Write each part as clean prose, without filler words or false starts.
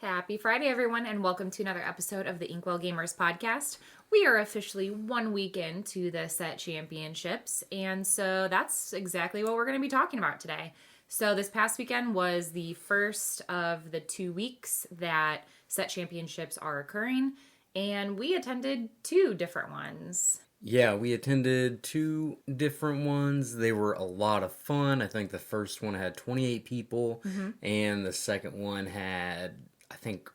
Happy Friday, everyone, and welcome to another episode of the Inkwell Gamers podcast. We are officially 1 week into the set championships, and so that's exactly what we're going to be talking about today. So this past weekend was the first of the 2 weeks that set championships are occurring, and we attended 2 different ones. Yeah, we attended 2 different ones. They were a lot of fun. I think the first one had 28 people, and the second one had, I think,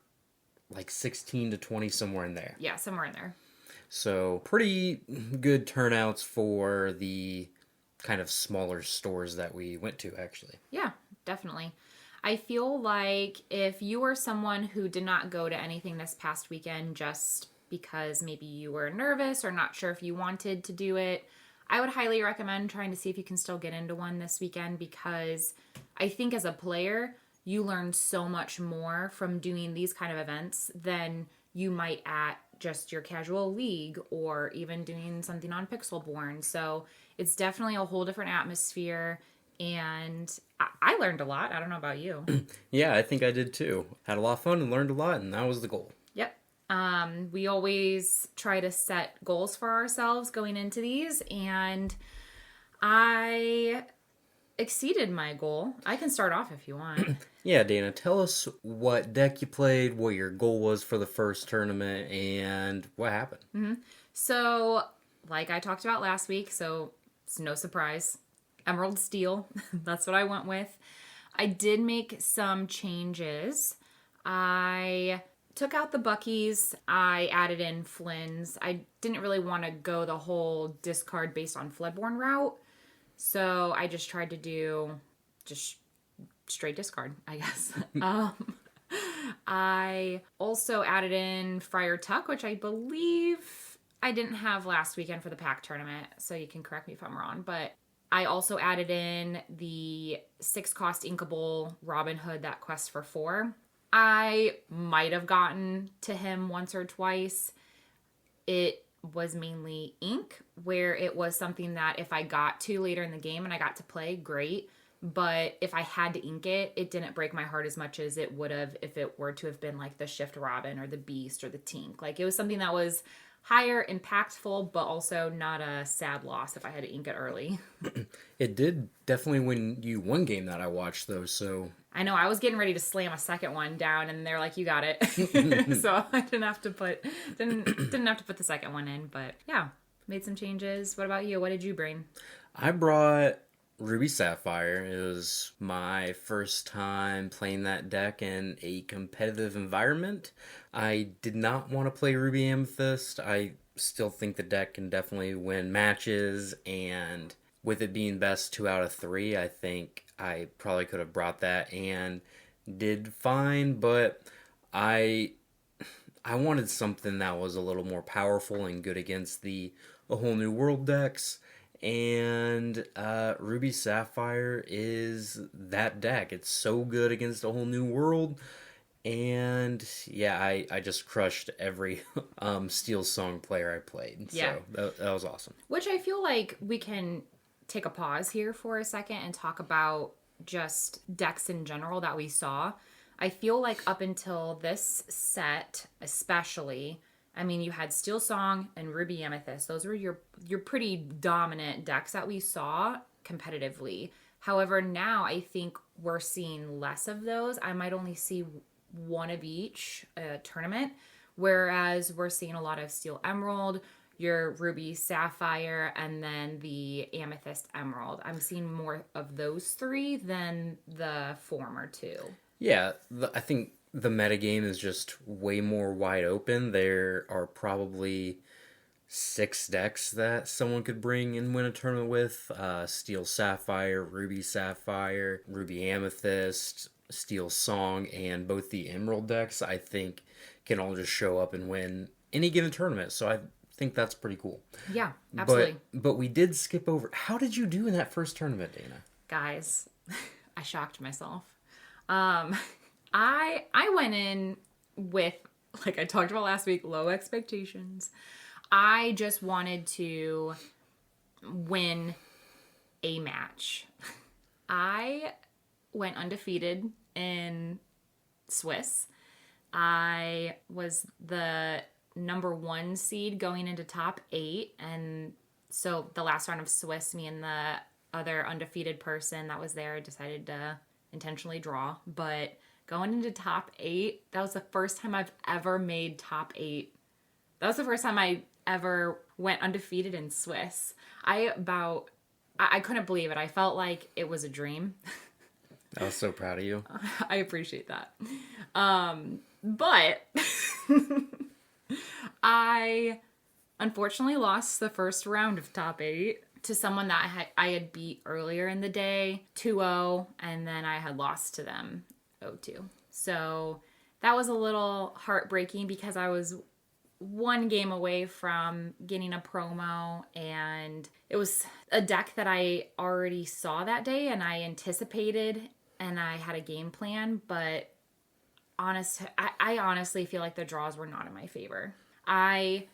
like 16 to 20, somewhere in there. Yeah, somewhere in there. So, pretty good turnouts for the kind of smaller stores that we went to, actually. Yeah, definitely. I feel like if you were someone who did not go to anything this past weekend just because maybe you were nervous or not sure if you wanted to do it, I would highly recommend trying to see if you can still get into one this weekend, because I think as a player, you learn so much more from doing these kind of events than you might at just your casual league or even doing something on Pixelborn. So it's definitely a whole different atmosphere, and I learned a lot. I don't know about you. Yeah, I think I did too. Had a lot of fun and learned a lot, and that was the goal. Yep. We always try to set goals for ourselves going into these, and I exceeded my goal. I can start off if you want. Yeah, Dana, tell us what deck you played, what your goal was for the first tournament, and what happened. So, like I talked about last week, so it's no surprise. Emerald Steel, that's what I went with. I did make some changes. I took out the Buckies. I added in Flynn's. I didn't really want to go the whole discard based on Floodborn route. So I just tried to do just straight discard, I guess. I also added in Friar Tuck, which I believe I didn't have last weekend for the pack tournament. So you can correct me if I'm wrong. But I also added in the 6-cost Inkable Robin Hood, that quest for 4. I might have gotten to him once or twice. It was mainly ink, where it was something that if I got to later in the game and I got to play, great. But if I had to ink it, it didn't break my heart as much as it would have if it were to have been like the Shift Robin or the Beast or the Tink. Like, it was something that was higher, impactful, but also not a sad loss if I had to ink it early. It did definitely win you one game that I watched, though, so... I know, I was getting ready to slam a second one down, and they're like, "You got it." So I didn't have to put the second one in, but yeah, made some changes. What about you? What did you bring? I brought Ruby Sapphire. It was my first time playing that deck in a competitive environment. I did not want to play Ruby Amethyst. I still think the deck can definitely win matches, and with it being best 2 out of 3, I think I probably could have brought that and did fine, but I wanted something that was a little more powerful and good against the A Whole New World decks, and Ruby Sapphire is that deck. It's so good against A Whole New World, and yeah, I just crushed every Steel Song player I played, Yeah. so that was awesome. Which I feel like we can take a pause here for a second and talk about just decks in general that we saw. I feel like up until this set, especially, I mean, you had Steel Song and Ruby Amethyst. Those were your pretty dominant decks that we saw competitively. However, now I think we're seeing less of those. I might only see one of each tournament, whereas we're seeing a lot of Steel Emerald, your Ruby Sapphire, and then the Amethyst Emerald. I'm seeing more of those 3 than the former 2. Yeah, I think the metagame is just way more wide open. There are probably 6 decks that someone could bring and win a tournament with. Steel Sapphire, Ruby Sapphire, Ruby Amethyst, Steel Song, and both the Emerald decks, I think, can all just show up and win any given tournament. So I think that's pretty cool. Yeah, absolutely. But we did skip over. How did you do in that first tournament, Dana? Guys, I shocked myself. I went in with, like I talked about last week, low expectations. I just wanted to win a match. I went undefeated in Swiss. I was the number 1 seed going into top 8. And so the last round of Swiss, me and the other undefeated person that was there decided to intentionally draw. But going into top 8, that was the first time I've ever made top 8. That was the first time I ever went undefeated in Swiss. I couldn't believe it. I felt like it was a dream. I was so proud of you. I appreciate that. But I unfortunately lost the first round of top 8 to someone that I had beat earlier in the day, 2-0, and then I had lost to them 0-2. So that was a little heartbreaking because I was one game away from getting a promo, and it was a deck that I already saw that day and I anticipated and I had a game plan, but I honestly feel like the draws were not in my favor. I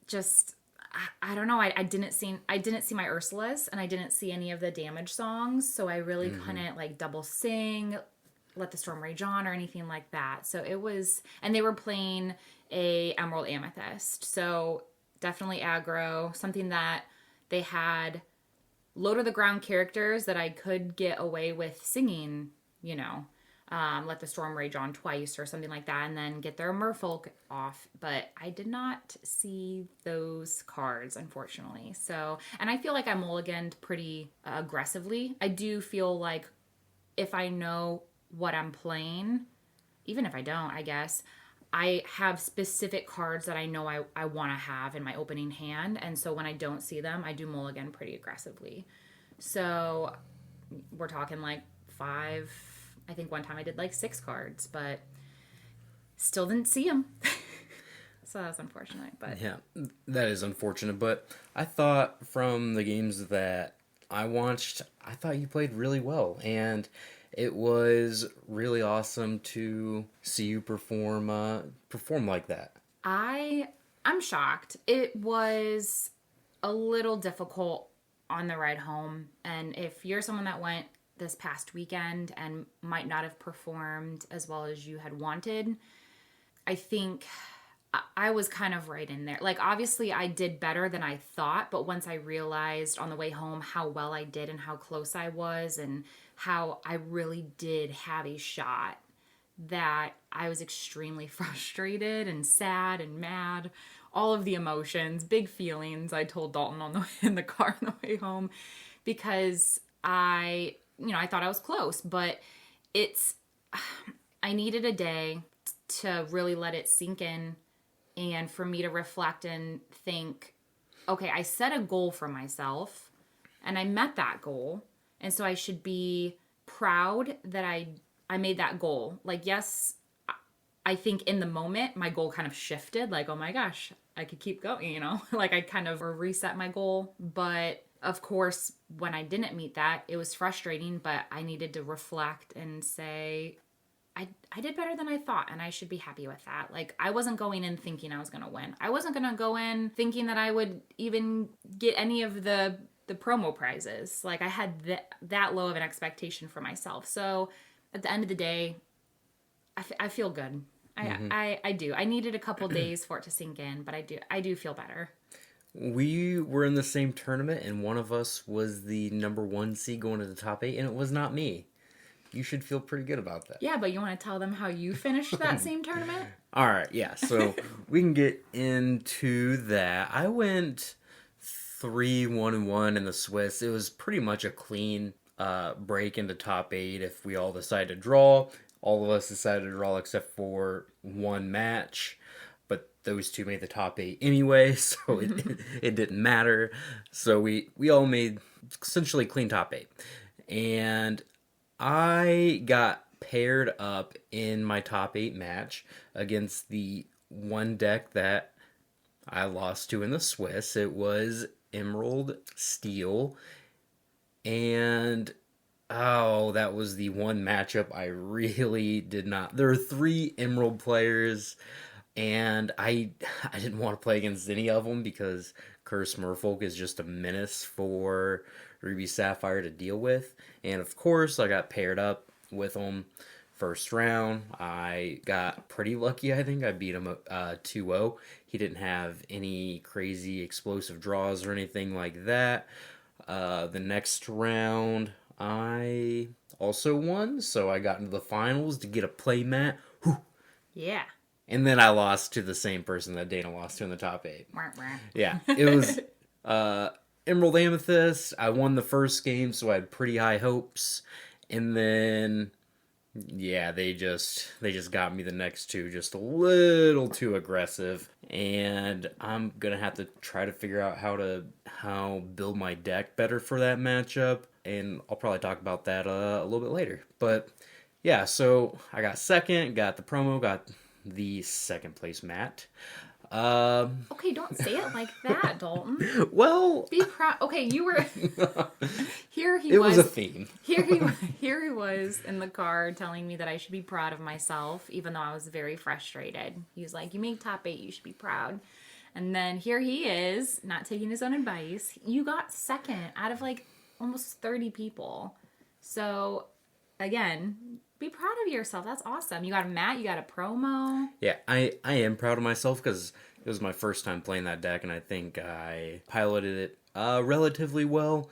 don't know. I didn't see my Ursulas, and I didn't see any of the damage songs, so I really couldn't like double sing, Let the Storm Rage On, or anything like that. So it was, and they were playing a Emerald Amethyst, so definitely aggro, something that they had low to the ground characters that I could get away with singing, Let the Storm Rage On twice or something like that, and then get their merfolk off. But I did not see those cards, unfortunately. So, and I feel like I mulliganed pretty aggressively. I do feel like if I know what I'm playing, even if I don't, I guess, I have specific cards that I know I want to have in my opening hand. And so when I don't see them, I do mulligan pretty aggressively. So we're talking like 5. I think one time I did like 6 cards, but still didn't see them. So that's unfortunate. But Yeah, that is unfortunate. But I thought from the games that I watched, I thought you played really well. And it was really awesome to see you perform like that. I'm shocked. It was a little difficult on the ride home. And if you're someone that went this past weekend and might not have performed as well as you had wanted, I think I was kind of right in there. Like, obviously I did better than I thought, but once I realized on the way home how well I did and how close I was and how I really did have a shot, that I was extremely frustrated and sad and mad. All of the emotions, big feelings. I told Dalton in the car on the way home, because I thought I was close, but I needed a day to really let it sink in and for me to reflect and think, okay, I set a goal for myself and I met that goal. And so I should be proud that I made that goal. Like, yes, I think in the moment my goal kind of shifted, like, oh my gosh, I could keep going, like I kind of reset my goal. But of course, when I didn't meet that, it was frustrating, but I needed to reflect and say, I did better than I thought, and I should be happy with that. Like, I wasn't going in thinking I was going to win. I wasn't going to go in thinking that I would even get any of the promo prizes. Like, I had that low of an expectation for myself. So at the end of the day, I feel good. I do. I needed a couple days for it to sink in, but I do feel better. We were in the same tournament, and one of us was the number 1 seed going to the top 8, and it was not me. You should feel pretty good about that. Yeah, but you want to tell them how you finished that same tournament? All right, yeah. So we can get into that. I went 3-1-1 in the Swiss. It was pretty much a clean break into top 8. If we all decided to draw, all of us decided to draw except for one match. But those 2 made the top 8 anyway, so it didn't matter. So we all made essentially clean top 8. And I got paired up in my top 8 match against the one deck that I lost to in the Swiss. It was Emerald Steel. And that was the one matchup I really did not. There were 3 Emerald players, and I didn't want to play against any of them because Curse Merfolk is just a menace for Ruby Sapphire to deal with. And of course, I got paired up with them First round, I got pretty lucky, I think. I beat him 2-0. He didn't have any crazy explosive draws or anything like that. The next round, I also won, so I got into the finals to get a play mat. Whew. Yeah. And then I lost to the same person that Dana lost to in the top 8. Wah, wah. Yeah, it was Emerald Amethyst. I won the first game, so I had pretty high hopes. And then, yeah, they just got me the next two, just a little too aggressive. And I'm gonna have to try to figure out how build my deck better for that matchup. And I'll probably talk about that a little bit later. But yeah, so I got second, got the promo, got the second place mat. Okay, don't say it like that, Dalton. Well, Be proud. Okay, you were here. It was a theme. Here he was in the car telling me that I should be proud of myself, even though I was very frustrated. He was like, "You make top 8, you should be proud." And then here he is, not taking his own advice. You got second out of like almost 30 people. So, again, be proud of yourself. That's awesome. You got a mat, you got a promo. Yeah, I am proud of myself because it was my first time playing that deck, and I think I piloted it relatively well.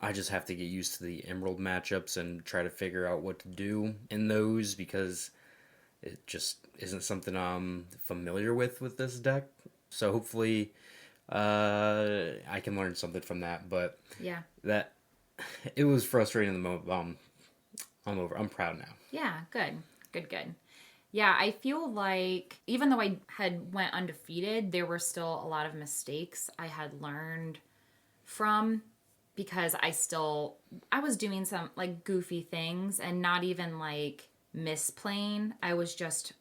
I just have to get used to the Emerald matchups and try to figure out what to do in those because it just isn't something I'm familiar with this deck. So hopefully I can learn something from that. But Yeah. that it was frustrating in the moment. I'm over. I'm proud now. Yeah, good. Yeah, I feel like even though I had went undefeated, there were still a lot of mistakes I had learned from because I was doing some like goofy things and not even like misplaying. I was just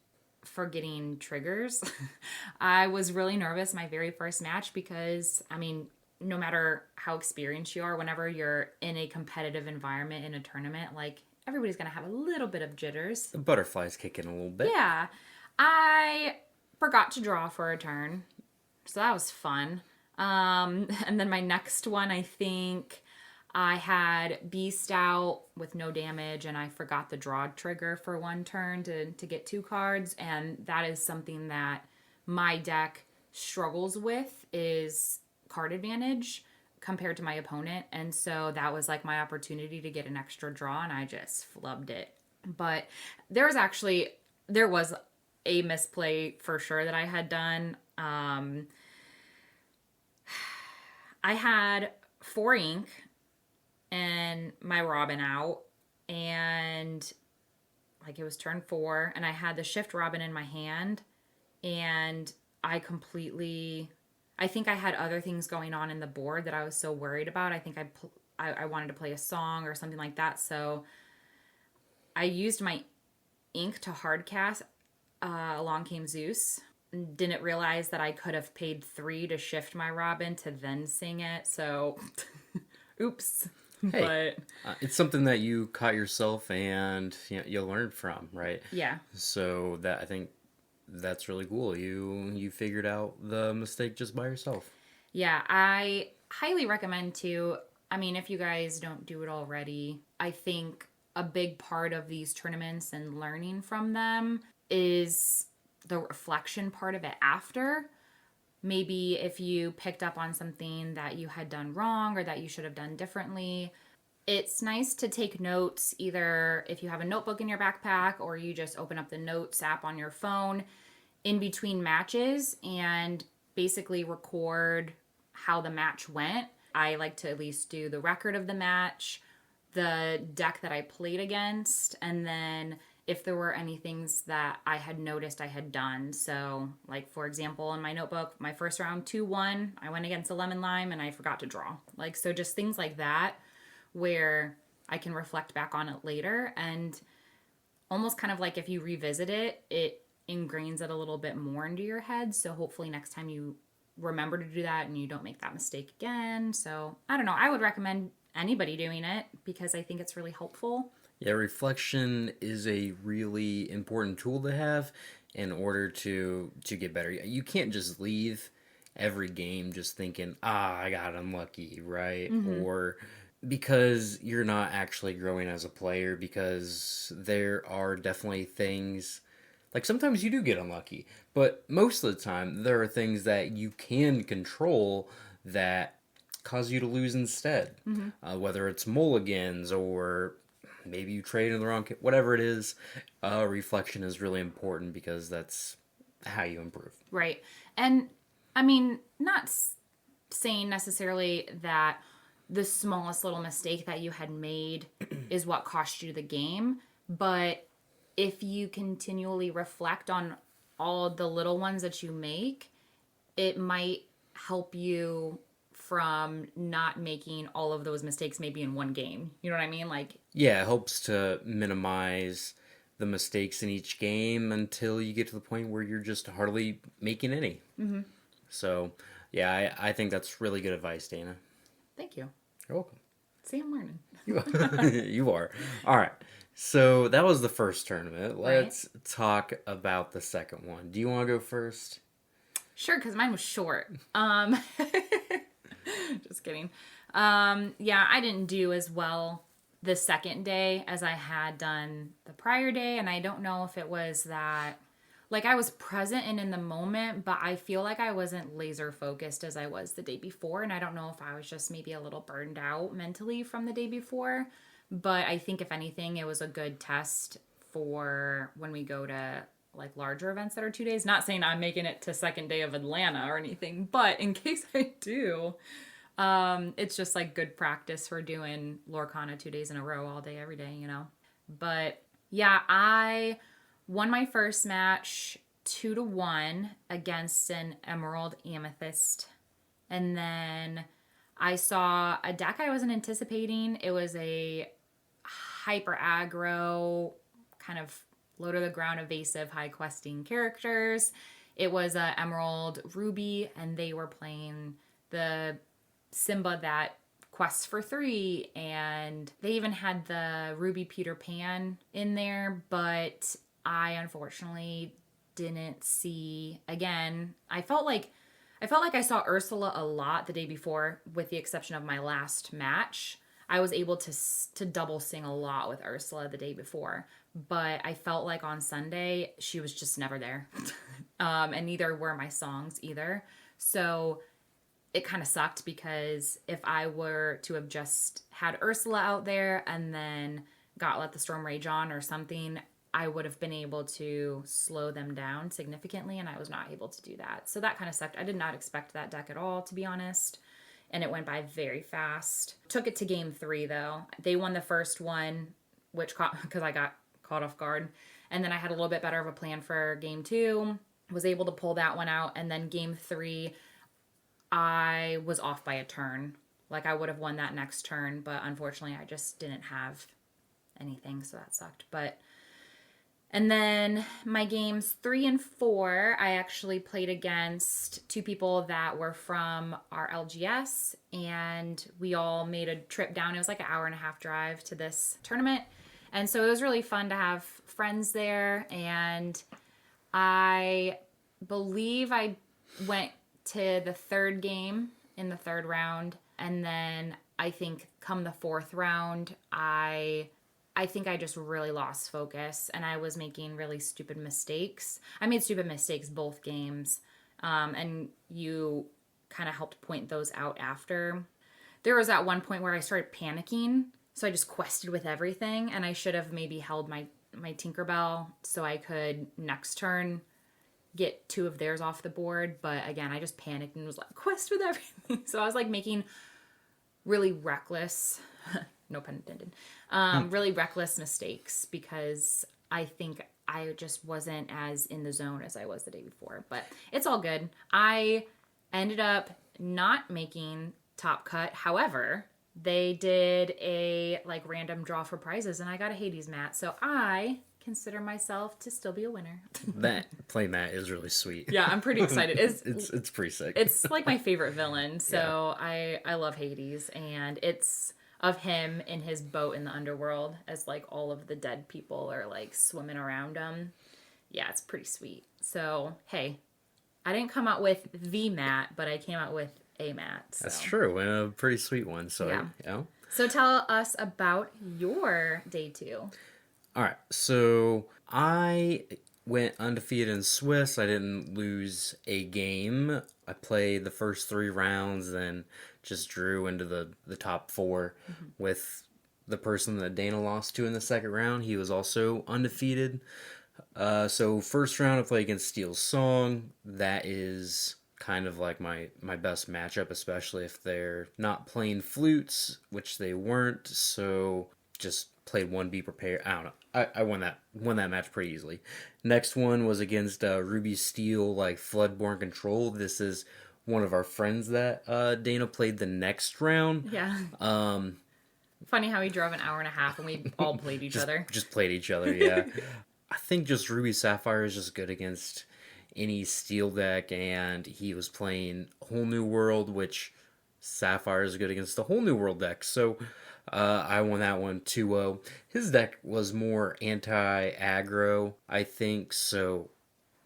forgetting triggers. I was really nervous my very first match because, I mean, no matter how experienced you are, whenever you're in a competitive environment in a tournament, like everybody's going to have a little bit of jitters. The butterflies kick in a little bit. Yeah. I forgot to draw for a turn. So that was fun. And then my next one, I think I had Beast out with no damage and I forgot the draw trigger for one turn to get 2 cards. And that is something that my deck struggles with is card advantage compared to my opponent. And so that was like my opportunity to get an extra draw and I just flubbed it. But there was a misplay for sure that I had done. I had 4 ink and my Robin out and like it was turn 4 and I had the shift Robin in my hand and I think I had other things going on in the board that I was so worried about. I think I wanted to play a song or something like that. So I used my ink to hard cast Along Came Zeus. Didn't realize that I could have paid 3 to shift my Robin to then sing it. So, oops. Hey, but it's something that you caught yourself and you learned from, right? Yeah. So I think that's really cool. You figured out the mistake just by yourself. Yeah, I highly recommend too. I mean, if you guys don't do it already, I think a big part of these tournaments and learning from them is the reflection part of it after. Maybe if you picked up on something that you had done wrong or that you should have done differently, it's nice to take notes either if you have a notebook in your backpack or you just open up the notes app on your phone in between matches and basically record how the match went. I like to at least do the record of the match, the deck that I played against, and then if there were any things that I had noticed I had done. So, like, for example, in my notebook, my first round 2-1, I went against a lemon lime and I forgot to draw. Like, so just things like that where I can reflect back on it later and almost kind of like if you revisit it, it ingrains it a little bit more into your head. So hopefully next time you remember to do that and you don't make that mistake again. So, I don't know. I would recommend anybody doing it because I think it's really helpful. Yeah, reflection is a really important tool to have in order to get better. You can't just leave every game just thinking, I got unlucky, right? Mm-hmm. Or because you're not actually growing as a player, because there are definitely things like sometimes you do get unlucky, but most of the time there are things that you can control that cause you to lose instead. Whether it's mulligans or maybe you trade in the wrong, whatever it is, reflection is really important because that's how you improve. Right. And I mean, not saying necessarily that the smallest little mistake that you had made is what cost you the game, but if you continually reflect on all the little ones that you make, it might help you from not making all of those mistakes maybe in one game. You know what I mean? Like, Yeah, it helps to minimize the mistakes in each game until you get to the point where you're just hardly making any. So, yeah, I think that's really good advice, Dana. thank you. You're welcome. See, I'm learning. You are. All right. So that was the first tournament. Right. Let's talk about the second one. Do you want to go first? Sure, because mine was short. Just kidding. Yeah, I didn't do as well the second day as I had done the prior day, and I don't know if it was that, like, I was present and in the moment, but I feel like I wasn't laser focused as I was the day before, and I don't know if I was just maybe a little burned out mentally from the day before, but I think if anything, it was a good test for when we go to like larger events that are 2 days. Not saying I'm making it to second day of Atlanta or anything, but in case I do, it's just like good practice for doing Lorcana 2 days in a row, all day, every day, you know. But yeah, I won my first match 2-1 against an Emerald Amethyst. And then I saw a deck I wasn't anticipating. It was a hyper aggro, kind of low to the ground, evasive, high questing characters. It was a Emerald Ruby, and they were playing the Simba that quests for 3, and they even had the Ruby Peter Pan in there, but I unfortunately didn't see, again, I felt like I saw Ursula a lot the day before, with the exception of my last match. I was able to double sing a lot with Ursula the day before, but I felt like on Sunday she was just never there. And neither were my songs either. So it kind of sucked, because if I were to have just had Ursula out there and then got Let the Storm Rage on or something, I would have been able to slow them down significantly, and I was not able to do that. So that kind of sucked. I did not expect that deck at all, to be honest. And it went by very fast. Took it to game 3, though. They won the first one, which because I got caught off guard. And then I had a little bit better of a plan for game 2. Was able to pull that one out. And then game 3, I was off by a turn. Like, I would have won that next turn, but unfortunately I just didn't have anything, so that sucked. And then my games 3 and 4, I actually played against 2 people that were from our LGS, and we all made a trip down. It was like an hour and a half drive to this tournament. And so it was really fun to have friends there. And I believe I went to the third game in the third round. And then I think come the fourth round, I think I just really lost focus, and I was making really stupid mistakes. I made stupid mistakes both games, and you kind of helped point those out after. There was at one point where I started panicking, so I just quested with everything, and I should have maybe held my Tinkerbell so I could next turn get 2 of theirs off the board. But again, I just panicked and was like, quest with everything. So I was like making really reckless no pun intended, really reckless mistakes, because I think I just wasn't as in the zone as I was the day before. But it's all good. I ended up not making top cut. However, they did a like random draw for prizes, and I got a Hades mat. So I consider myself to still be a winner. That play mat is really sweet. Yeah, I'm pretty excited. It's pretty sick. It's like my favorite villain. So yeah. I love Hades, and it's of him in his boat in the underworld as like all of the dead people are like swimming around him. Yeah, it's pretty sweet. So, hey, I didn't come out with the mat, but I came out with a mat. So. That's true, and a pretty sweet one. So, yeah. You know. So tell us about your day 2. All right, so I went undefeated in Swiss. I didn't lose a game. I played the first 3 rounds, then just drew into the top 4 with the person that Dana lost to in the second round. He was also undefeated. So first round I played against Steel's Song. That is kind of like my best matchup, especially if they're not playing flutes, which they weren't. So just played one Be Prepared. I don't know. I won that match pretty easily. Next one was against Ruby Steel, like Floodborne Control. This is one of our friends that Dana played the next round. Yeah. Funny how he drove an hour and a half and we all played each other. Just played each other, yeah. I think just Ruby Sapphire is just good against any steel deck, and he was playing Whole New World, which Sapphire is good against the Whole New World deck. So I won that one 2-0. His deck was more anti-aggro, I think, so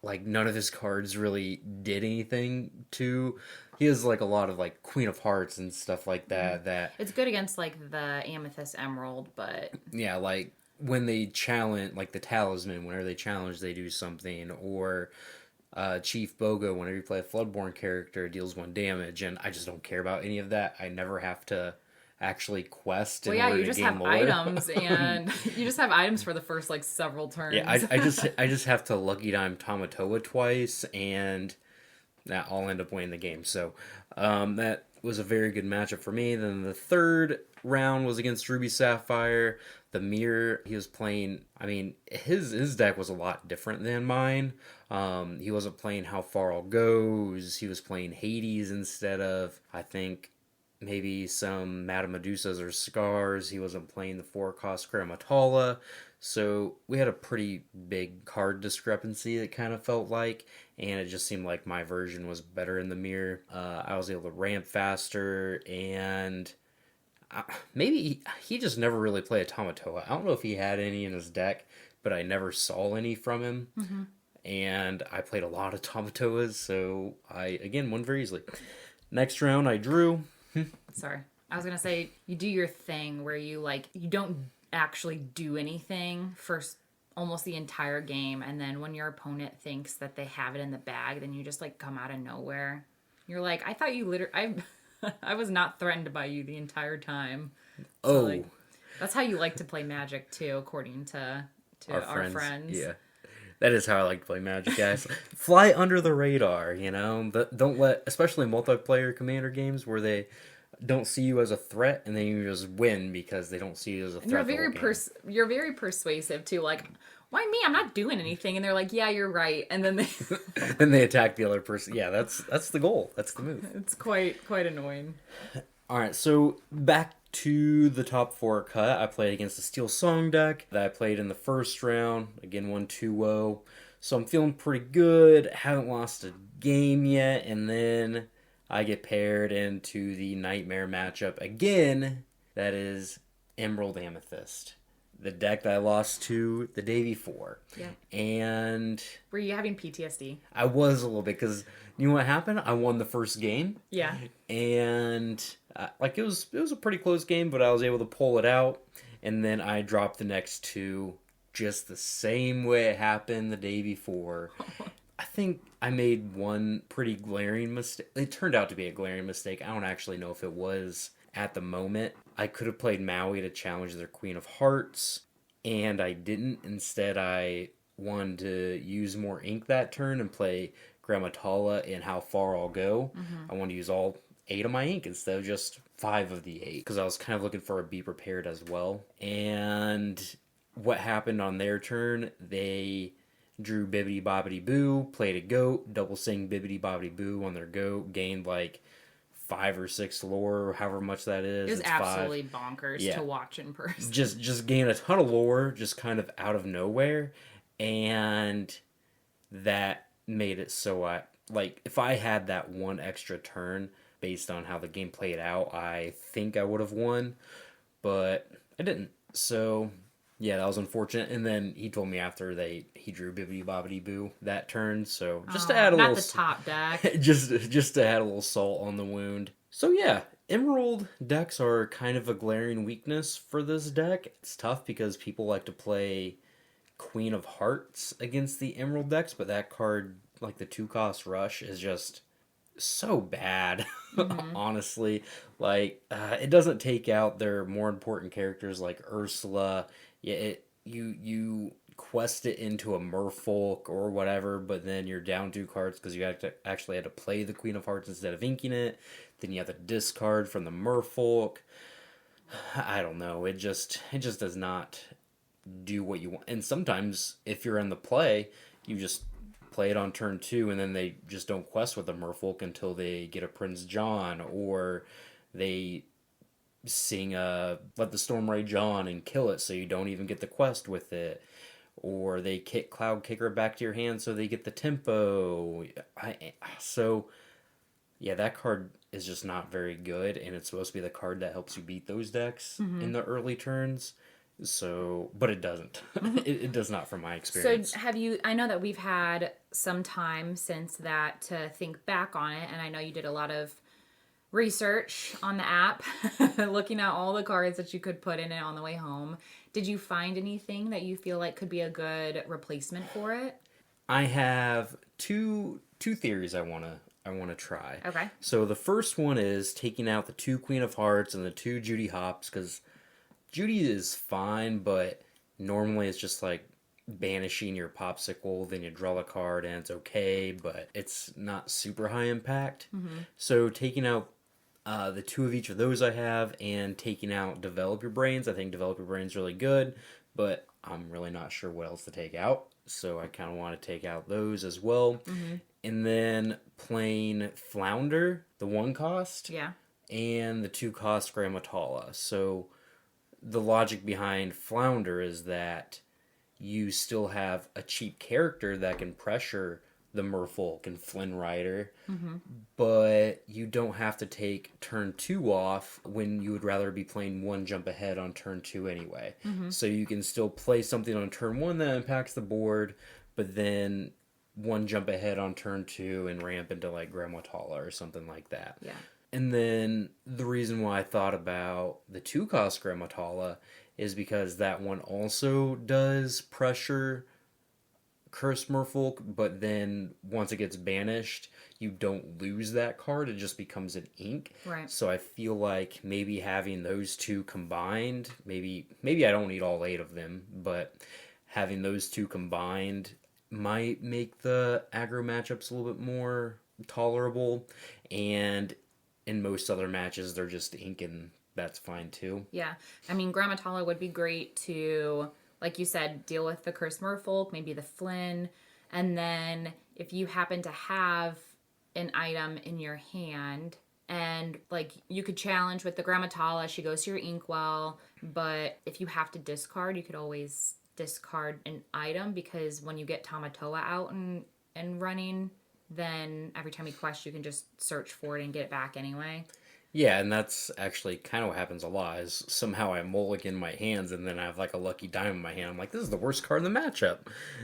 like none of his cards really did anything to. He has like a lot of like Queen of Hearts and stuff like that. That it's good against like the Amethyst Emerald, but yeah, like when they challenge, like the Talisman, whenever they challenge, they do something, or Chief Bogo, whenever you play a Floodborne character, deals 1 damage, and I just don't care about any of that. I never have to actually quest. Well, yeah, you just have items, and you just have items for the first like several turns. Yeah, I just have to Lucky Dime Tamatoa twice, and that I'll end up winning the game. So that was a very good matchup for me. Then the third round was against Ruby Sapphire. The mirror he was playing, I mean, his deck was a lot different than mine. He wasn't playing How Far All Goes. He was playing Hades instead of, I think, maybe some Madame Medusas or Scars. He wasn't playing the 4-cost Grammatala. So we had a pretty big card discrepancy, it kind of felt like, and it just seemed like my version was better in the mirror. I was able to ramp faster, and maybe he just never really played a Tamatoa. I don't know if he had any in his deck, but I never saw any from him. Mm-hmm. And I played a lot of Tamatoas, so I, again, won very easily. Next round, I drew. Sorry. I was going to say, you do your thing where you, like, you don't actually do anything for almost the entire game, and then when your opponent thinks that they have it in the bag, then you just, like, come out of nowhere. You're like, I thought you literally... I was not threatened by you the entire time. So, like, that's how you like to play Magic, too, according to our friends. Yeah. That is how I like to play Magic, guys. Fly under the radar, you know? But don't let, especially multiplayer Commander games where they don't see you as a threat, and then you just win because they don't see you as a threat. You're very persuasive, too. Like, why me? I'm not doing anything. And they're like, yeah, you're right. And then they... then they attack the other person. Yeah, that's the goal. That's the move. It's quite annoying. All right, so back to the top 4 cut. I played against the Steel Song deck that I played in the first round. Again, won 2-0. So I'm feeling pretty good. Haven't lost a game yet. And then I get paired into the Nightmare matchup again. That is Emerald Amethyst, the deck that I lost to the day before. Yeah. And... were you having PTSD? I was a little bit, because you know what happened? I won the first game. Yeah. And... like, it was a pretty close game, but I was able to pull it out, and then I dropped the next 2 just the same way it happened the day before. I think I made one pretty glaring mistake. It turned out to be a glaring mistake. I don't actually know if it was at the moment. I could have played Maui to challenge their Queen of Hearts, and I didn't. Instead, I wanted to use more ink that turn and play Grammatala and How Far I'll Go. Mm-hmm. I wanted to use all 8 of my ink instead of just 5 of the 8, because I was kind of looking for a Be Prepared as well. And what happened on their turn, they drew Bibbidi Bobbidi Boo, played a goat, double sing Bibbidi Bobbidi Boo on their goat, gained like 5 or 6 lore, however much that is. It was absolutely bonkers to watch in person. Just gained a ton of lore, just kind of out of nowhere, and that made it so like, if I had that one extra turn, based on how the game played out, I think I would have won, but I didn't. So, yeah, that was unfortunate. And then he told me after he drew Bibbidi Bobbidi Boo that turn, so just to add a little... not the top deck. just to add a little salt on the wound. So, yeah, Emerald decks are kind of a glaring weakness for this deck. It's tough because people like to play Queen of Hearts against the Emerald decks, but that card, like the 2-cost Rush, is just so bad, Mm-hmm. honestly. Like, it doesn't take out their more important characters like Ursula. Yeah, you quest it into a Merfolk or whatever, but then you're down 2 cards because you have to actually had to play the Queen of Hearts instead of inking it. Then you have to discard from the Merfolk. I don't know. It just does not do what you want. And sometimes if you're in the play, you just play it on turn 2 and then they just don't quest with the Merfolk until they get a Prince John, or they sing Let the Storm Rage On and kill it so you don't even get the quest with it, or they kick Cloud Kicker back to your hand so they get the tempo. So yeah, that card is just not very good, and it's supposed to be the card that helps you beat those decks Mm-hmm. in the early turns. So, but it doesn't. Mm-hmm. It does not from my So experience. have you, I know that we've had some time since that to think back on it, and I know you did a lot of research on the app, looking at all the cards that you could put in it on the way home. Did you find anything that you feel like could be a good replacement for it? I have two theories I wanna try. Okay. So the first one is taking out the 2 Queen of Hearts and the 2 Judy Hops, because Judy is fine, but normally it's just like banishing your popsicle, then you draw a card and it's okay, but it's not super high impact. Mm-hmm. So taking out the 2 of each of those I have, and taking out Develop Your Brains. I think Develop Your Brains really good, but I'm really not sure what else to take out. So I kind of want to take out those as well. Mm-hmm. And then playing Flounder, the 1 cost, Yeah. and the 2 cost Grammatala. So the logic behind Flounder is that you still have a cheap character that can pressure the Merfolk and Flynn Rider, Mm-hmm. but you don't have to take turn 2 off when you would rather be playing 1 jump ahead on turn 2 anyway. Mm-hmm. So you can still play something on turn 1 that impacts the board, but then 1 jump ahead on turn 2 and ramp into like Grammatala or something like that. Yeah. And then the reason why I thought about the 2 cost Grammatala is because that one also does pressure Curse Merfolk, but then once it gets banished, you don't lose that card. It just becomes an ink. Right. So I feel like maybe having those two combined, maybe I don't need all 8 of them, but having those two combined might make the aggro matchups a little bit more tolerable. And in most other matches, they're just ink, and that's fine too. Yeah. I mean, Grammatala would be great to, like you said, deal with the Cursed Merfolk, maybe the Flynn. And then if you happen to have an item in your hand, and like you could challenge with the Grammatala, she goes to your Inkwell. But if you have to discard, you could always discard an item, because when you get Tamatoa out and running, then every time you quest, you can just search for it and get it back anyway. Yeah, and that's actually kind of what happens a lot, is somehow I mulligan my hands and then I have like a lucky diamond in my hand. I'm like, this is the worst card in the matchup.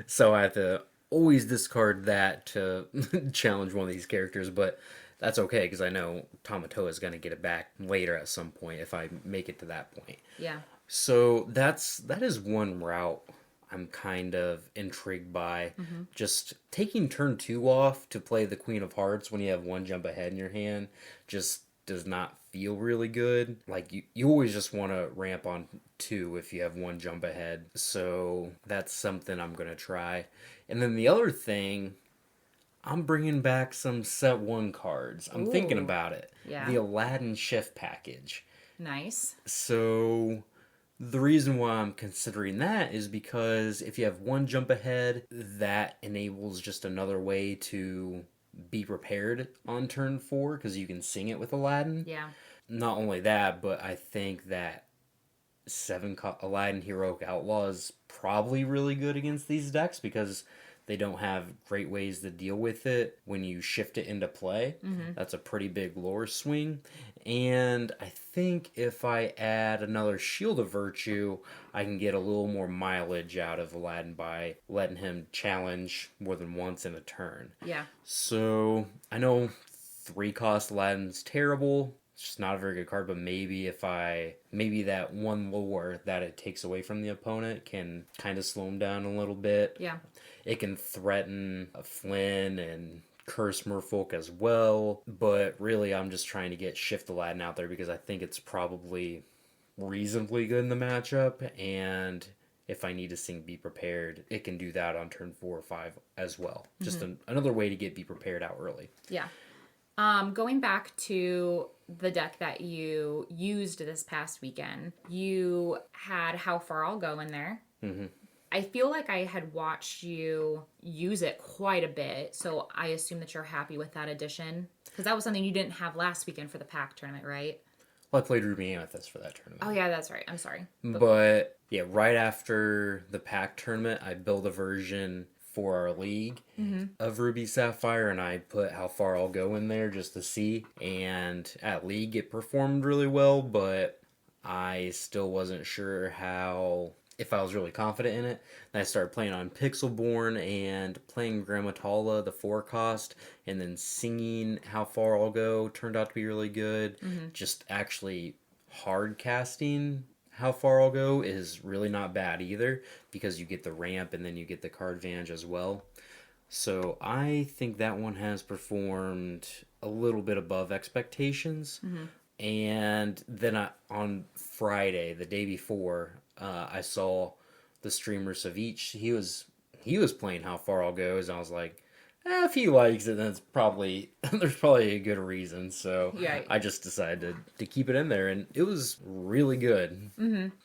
So I have to always discard that to challenge one of these characters, but that's okay because I know Tamatoa is going to get it back later at some point if I make it to that point. Yeah. So that is one route I'm kind of intrigued by. Mm-hmm. Just taking turn 2 off to play the Queen of Hearts when you have 1 jump ahead in your hand just does not feel really good. Like you always just want to ramp on 2 if you have 1 jump ahead. So that's something I'm going to try. And then the other thing, I'm bringing back some set 1 cards. I'm thinking Ooh. about it. Yeah. The Aladdin Shift package. Nice. So the reason why I'm considering that is because if you have 1 jump ahead, that enables just another way to be prepared on turn 4 because you can sing it with Aladdin. Yeah. Not only that, but I think that Aladdin Heroic Outlaw is probably really good against these decks because they don't have great ways to deal with it when you shift it into play. Mm-hmm. That's a pretty big lore swing. And I think if I add another Shield of Virtue, I can get a little more mileage out of Aladdin by letting him challenge more than once in a turn. Yeah. So I know 3 cost Aladdin's terrible. just not a very good card, but maybe maybe that one lore that it takes away from the opponent can kind of slow him down a little bit. Yeah. It can threaten a Flynn and curse Merfolk as well, but really I'm just trying to get Shift Aladdin out there because I think it's probably reasonably good in the matchup, and if I need to sing Be Prepared, it can do that on turn 4 or 5 as well. Just another way to get Be Prepared out early. Yeah. Going back to the deck that you used this past weekend, you had How Far I'll Go in there. Mm-hmm. I feel like I had watched you use it quite a bit, so I assume that you're happy with that addition. Because that was something you didn't have last weekend for the pack tournament, right? Well, I played Ruby Amethyst for that tournament. Oh, yeah, that's right. I'm sorry. But yeah, right after the pack tournament, I built a version for our league of Ruby Sapphire, and I put How Far I'll Go in there just to see. And at league, it performed really well, but I still wasn't sure if I was really confident in it. And I started playing on Pixelborn and playing Grammatala, the 4 cost, and then singing How Far I'll Go turned out to be really good. Just actually hard casting How Far I'll Go is really not bad either, because you get the ramp and then you get the card advantage as well. So I think that one has performed a little bit above expectations. And then on Friday, the day before, I saw the streamer Savich. He was playing How Far I'll Go, and I was like, if he likes it, then it's probably there's probably a good reason. So Yeah. I just decided to keep it in there, and it was really good.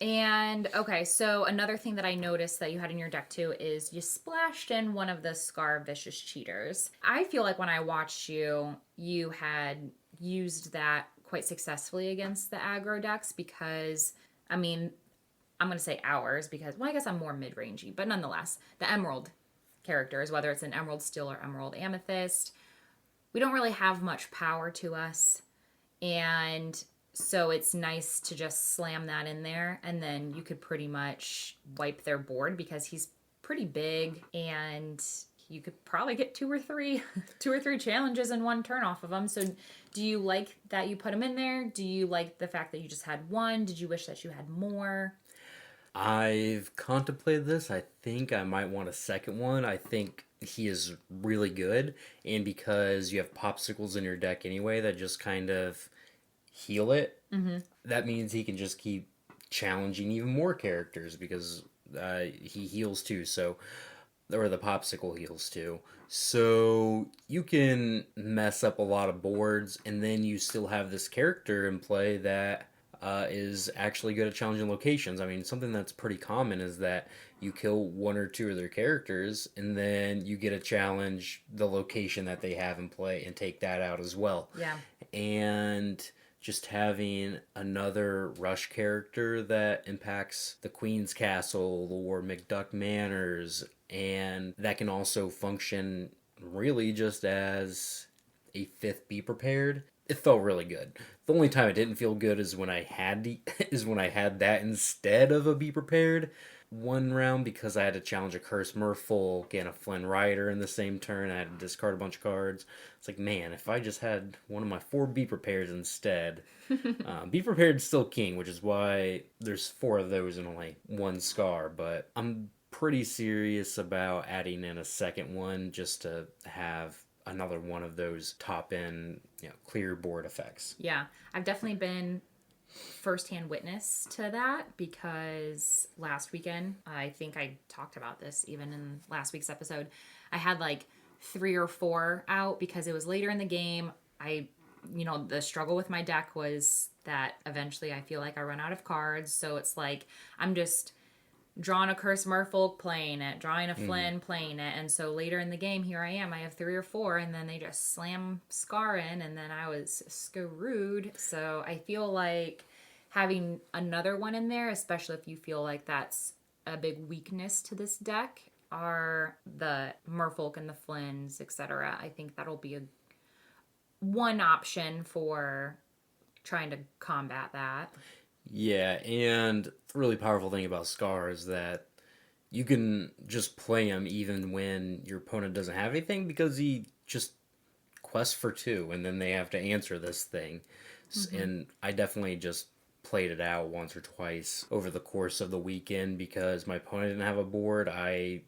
And, okay, so another thing that I noticed that you had in your deck, too, is you splashed in one of the Scar Vicious Cheaters. I feel like when I watched you, you had used that quite successfully against the aggro decks because, I mean, I'm going to say ours because, well, I guess I'm more mid-rangey, but nonetheless, the Emerald characters, whether it's an Emerald Steel or Emerald Amethyst, we don't really have much power to us, and so it's nice to just slam that in there, and then you could pretty much wipe their board because he's pretty big, and you could probably get two or three challenges in one turn off of them. So do you like that you put him in there? Do you like the fact that you just had one? Did you wish that you had more? I've contemplated this. I think I might want a second one. I think he is really good, and because you have popsicles in your deck anyway that just kind of heal it, that means he can just keep challenging even more characters because he heals too. So, or the popsicle heals too. So you can mess up a lot of boards, and then you still have this character in play that is actually good at challenging locations. I mean, something that's pretty common is that you kill one or two of their characters, and then you get a challenge the location that they have in play and take that out as well. Yeah. And just having another rush character that impacts the Queen's Castle or McDuck Manors, and that can also function really just as a fifth Be Prepared. It felt really good. The only time it didn't feel good is when I had that instead of a Be Prepared one round, because I had to challenge a Curse Merfolk and a Flynn Rider in the same turn. I had to discard a bunch of cards. It's like, man, if I just had one of my 4 Be Prepared instead. Be Prepared is still king, which is why there's 4 of those and only 1 Scar. But I'm pretty serious about adding in a second one just to have another one of those top end, clear board effects. Yeah, I've definitely been firsthand witness to that because last weekend, I think I talked about this even in last week's episode, I had like 3 or 4 out because it was later in the game. The struggle with my deck was that eventually I feel like I run out of cards, so it's like I'm just drawing a Curse Merfolk, playing it, drawing a Flynn, playing it, and so later in the game, here I am, I have 3 or 4, and then they just slam Scar in, and then I was screwed. So I feel like having another one in there, especially if you feel like that's a big weakness to this deck, are the Merfolk and the Flynns, etc. I think that'll be one option for trying to combat that. Yeah, and the really powerful thing about Scar is that you can just play him even when your opponent doesn't have anything because he just quests for 2 and then they have to answer this thing. And I definitely just played it out once or twice over the course of the weekend because my opponent didn't have a board. I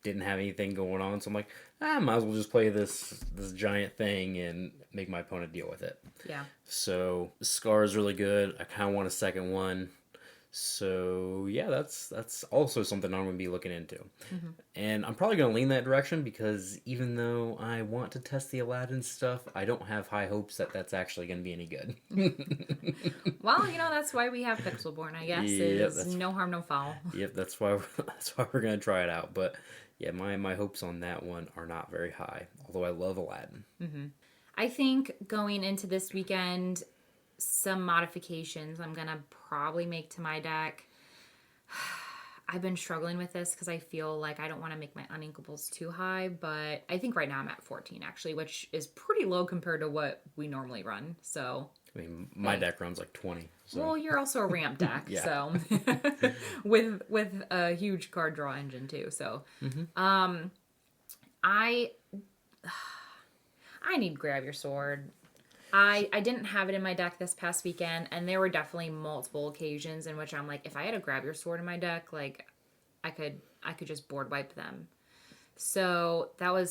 didn't have anything going on, so I'm like, I might as well just play this giant thing and make my opponent deal with it. Yeah. So Scar is really good. I kind of want a second one. So yeah, that's also something I'm going to be looking into. And I'm probably going to lean that direction because even though I want to test the Aladdin stuff, I don't have high hopes that that's actually going to be any good. Well, that's why we have Pixelborn, I guess. Yep, is no harm, no foul. Yep, that's why we're going to try it out. But yeah, my hopes on that one are not very high, although I love Aladdin. I think going into this weekend, some modifications I'm going to probably make to my deck. I've been struggling with this because I feel like I don't want to make my uninkables too high, but I think right now I'm at 14 actually, which is pretty low compared to what we normally run. So I mean, my deck runs like 20. So. Well, you're also a ramp deck, Yeah. so with a huge card draw engine too. So, I need Grab Your Sword. I didn't have it in my deck this past weekend, and there were definitely multiple occasions in which I'm like, if I had a Grab Your Sword in my deck, like I could just board wipe them. So that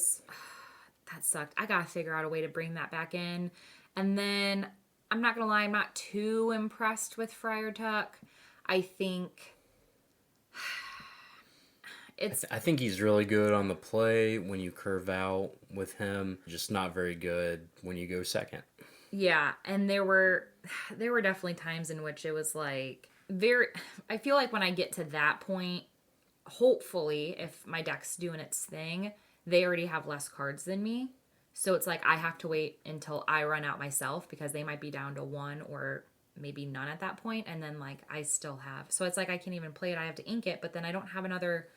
sucked. I gotta figure out a way to bring that back in. And then I'm not gonna lie, I'm not too impressed with Friar Tuck. I think I think he's really good on the play when you curve out with him. Just not very good when you go second. Yeah, and there were definitely times in which it was like I feel like when I get to that point, hopefully if my deck's doing its thing, they already have less cards than me. So it's like I have to wait until I run out myself because they might be down to one or maybe none at that point, and then like I still have. So it's like I can't even play it. I have to ink it, but then I don't have another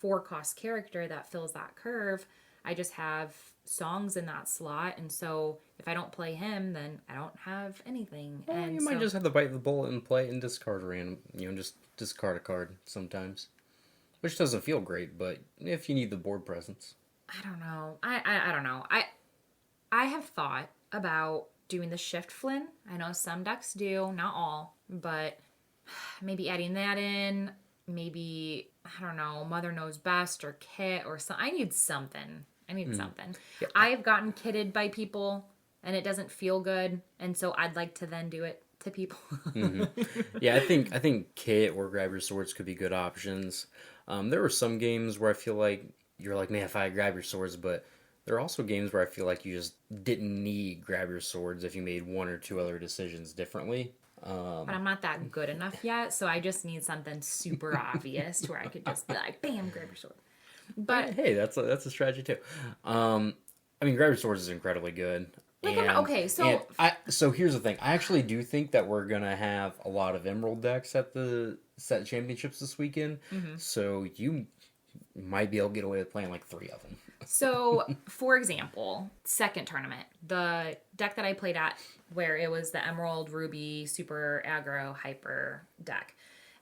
4-cost character that fills that curve. I just have songs in that slot, and so if I don't play him, then I don't have anything. Well, and you might just have to bite the bullet and play and discard random. Just discard a card sometimes, which doesn't feel great. But if you need the board presence, I don't know. I don't know. I have thought about doing the Shift Flynn. I know some decks do, not all, but maybe adding that in. Maybe, I don't know, Mother Knows Best or Kit or something. I need something. Yeah. I've gotten kitted by people and it doesn't feel good. And so I'd like to then do it to people. Yeah, I think Kit or Grab Your Swords could be good options. There were some games where I feel like you're like, man, if I grab your swords, but there are also games where I feel like you just didn't need Grab Your Swords if you made one or two other decisions differently. But I'm not that good enough yet, so I just need something super obvious to where I could just be like, bam, grab your sword. But hey, that's a strategy too. I mean, Grab Your Swords is incredibly good. So here's the thing. I actually do think that we're gonna have a lot of Emerald decks at the set championships this weekend. So you might be able to get away with playing like 3 of them. So, for example, second tournament, the deck that I played at where it was the Emerald, Ruby, Super Aggro, Hyper deck.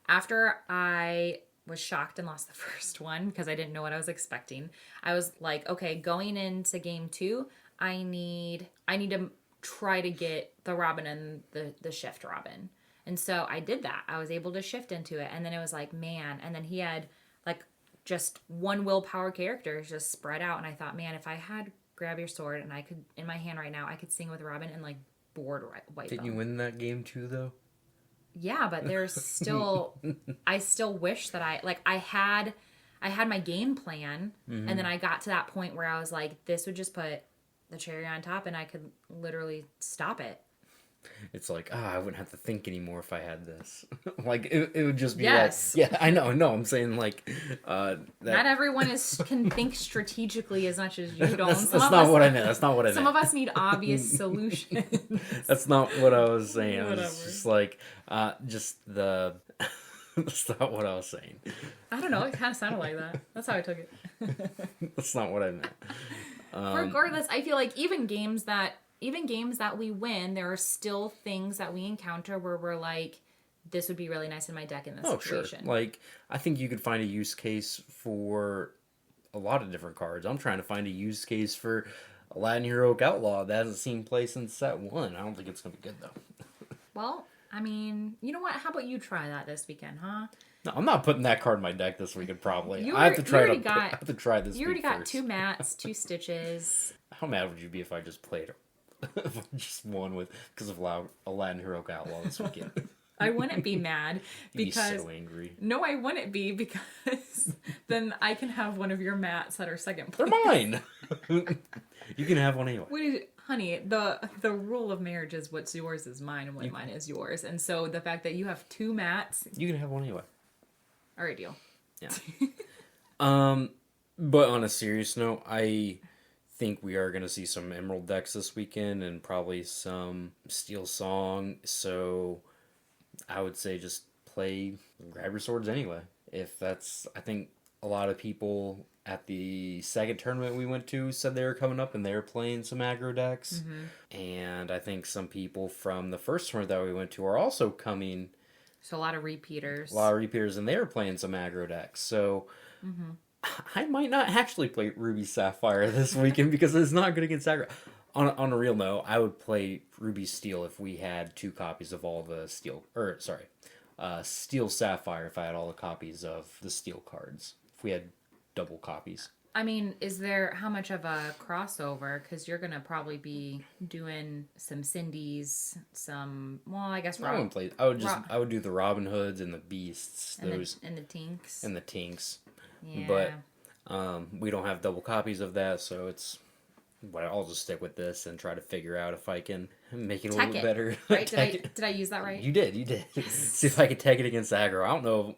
After I was shocked and lost the first one because I didn't know what I was expecting, I was like, okay, going into game 2, I need to try to get the Robin and the Shift Robin. And so I did that. I was able to shift into it. And then it was like, man. And then he had like just one willpower character just spread out. And I thought, man, if I had Grab Your Sword and I could, in my hand right now, I could sing with Robin and like board wipe Didn't them. you win that game too, though? Yeah, but there's still, I still wish that I had my game plan. And then I got to that point where I was like, this would just put the cherry on top and I could literally stop it. It's like, I wouldn't have to think anymore if I had this. Like, it would just be Yes. like, yeah, I know, no, I'm saying like, Not everyone can think strategically as much as you don't. That's not what I meant. Some of us need obvious solutions. That's not what I was saying. It Whatever. was just like, that's not what I was saying. I don't know. It kind of sounded like that. That's how I took it. That's not what I meant. Regardless, I feel like even games that we win, there are still things that we encounter where we're like, this would be really nice in my deck in this situation. Sure. Like, I think you could find a use case for a lot of different cards. I'm trying to find a use case for Aladdin Heroic Outlaw that hasn't seen play since set 1. I don't think it's going to be good, though. Well, I mean, you know what? How about you try that this weekend, huh? No, I'm not putting that card in my deck this weekend. Probably, You I have alre- to you try already to. I got have to try this you already week got first. 2 mats, 2 stitches. How mad would you be if I just played if I just won with because of Aladdin Heroic Outlaw this weekend? I wouldn't be mad You'd be because so angry. no, I wouldn't be because then I can have one of your mats that are second They're place. mine. You can have one anyway. What is, honey, the rule of marriage is what's yours is mine and what mine is yours. And so the fact that you have 2 mats, You can have one anyway. all right, deal. Yeah. But on a serious note, I think we are going to see some Emerald decks this weekend and probably some Steel Song. So I would say just grab your swords anyway. I think a lot of people at the second tournament we went to said they were coming up and they were playing some aggro decks. Mm-hmm. And I think some people from the first tournament that we went to are also coming. So a lot of repeaters. And they were playing some aggro decks. So I might not actually play Ruby Sapphire this weekend because it's not good against aggro. On a real note, I would play Ruby Steel if we had 2 copies of all the Steel Sapphire if I had all the copies of the Steel cards. If we had double copies. I mean, is there how much of a crossover? Because you're gonna probably be doing some Cindy's, I guess I wouldn't play. I would do the Robin Hoods and the Beasts, and the Tinks. and the Tinks. Yeah. But we don't have double copies of that, so it's. But I'll just stick with this and try to figure out if I can make it a little bit better. Right? Did I use that right? You did. Yes. See if I can tag it against aggro. I don't know.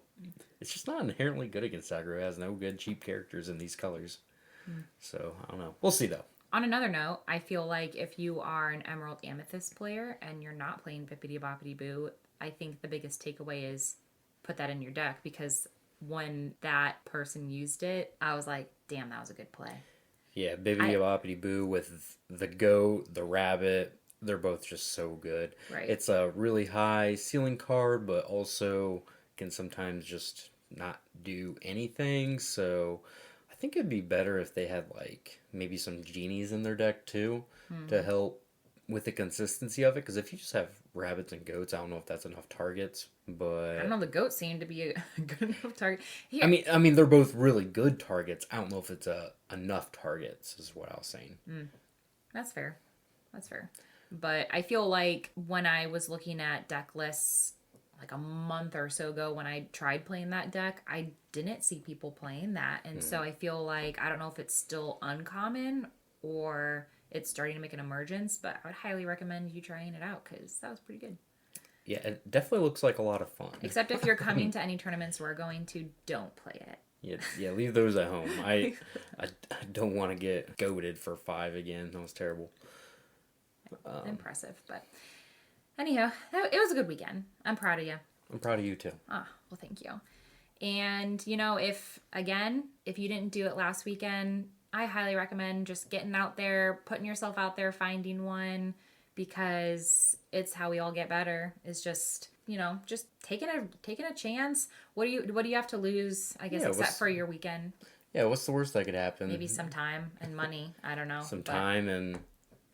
It's just not inherently good against aggro. It has no good cheap characters in these colors. So, I don't know. We'll see, though. On another note, I feel like if you are an Emerald Amethyst player and you're not playing Bippity Boppity Boo, I think the biggest takeaway is put that in your deck because when that person used it, I was like, damn, that was a good play. Yeah, Bippity Boppity Boo with the goat, the rabbit, they're both just so good. Right. It's a really high ceiling card, but also can sometimes just not do anything. So I think it'd be better if they had like maybe some genies in their deck too to help with the consistency of it. Because if you just have rabbits and goats, I don't know if that's enough targets. But I don't know. The goats seem to be a good enough target. Here. I mean, they're both really good targets. I don't know if it's enough targets. Is what I was saying. That's fair. But I feel like when I was looking at deck lists like a month or so ago when I tried playing that deck, I didn't see people playing that. And so I feel like, I don't know if it's still uncommon or it's starting to make an emergence, but I would highly recommend you trying it out because that was pretty good. Yeah, it definitely looks like a lot of fun. Except if you're coming to any tournaments we're going to, don't play it. Yeah, leave those at home. I don't want to get goated for 5 again. That was terrible. Impressive, but anyhow, it was a good weekend. I'm proud of you. I'm proud of you too. Well, thank you. And, if you didn't do it last weekend, I highly recommend just getting out there, putting yourself out there, finding one, because it's how we all get better. Is just, just taking a chance. What do you have to lose, I guess, except for your weekend? Yeah, what's the worst that could happen? Maybe some time and money. I don't know. Some time and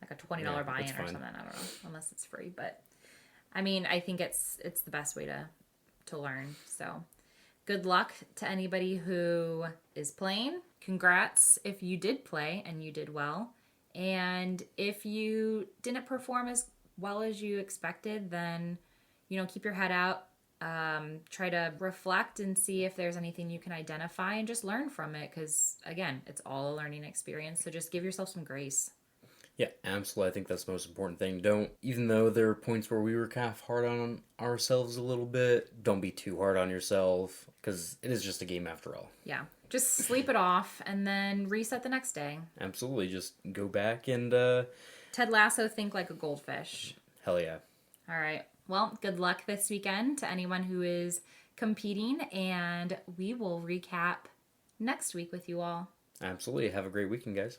like a $20 buy-in or something. I don't know, unless it's free. But I mean, I think it's the best way to learn. So good luck to anybody who is playing. Congrats if you did play and you did well. And if you didn't perform as well as you expected, then, keep your head out. Try to reflect and see if there's anything you can identify and just learn from it. Because, again, it's all a learning experience. So just give yourself some grace. Yeah, absolutely. I think that's the most important thing. Even though there are points where we were kind of hard on ourselves a little bit, don't be too hard on yourself because it is just a game after all. Yeah. Just sleep it off and then reset the next day. Absolutely. Just go back and... Ted Lasso, think like a goldfish. Hell yeah. All right. Well, good luck this weekend to anyone who is competing, and we will recap next week with you all. Absolutely. Have a great weekend, guys.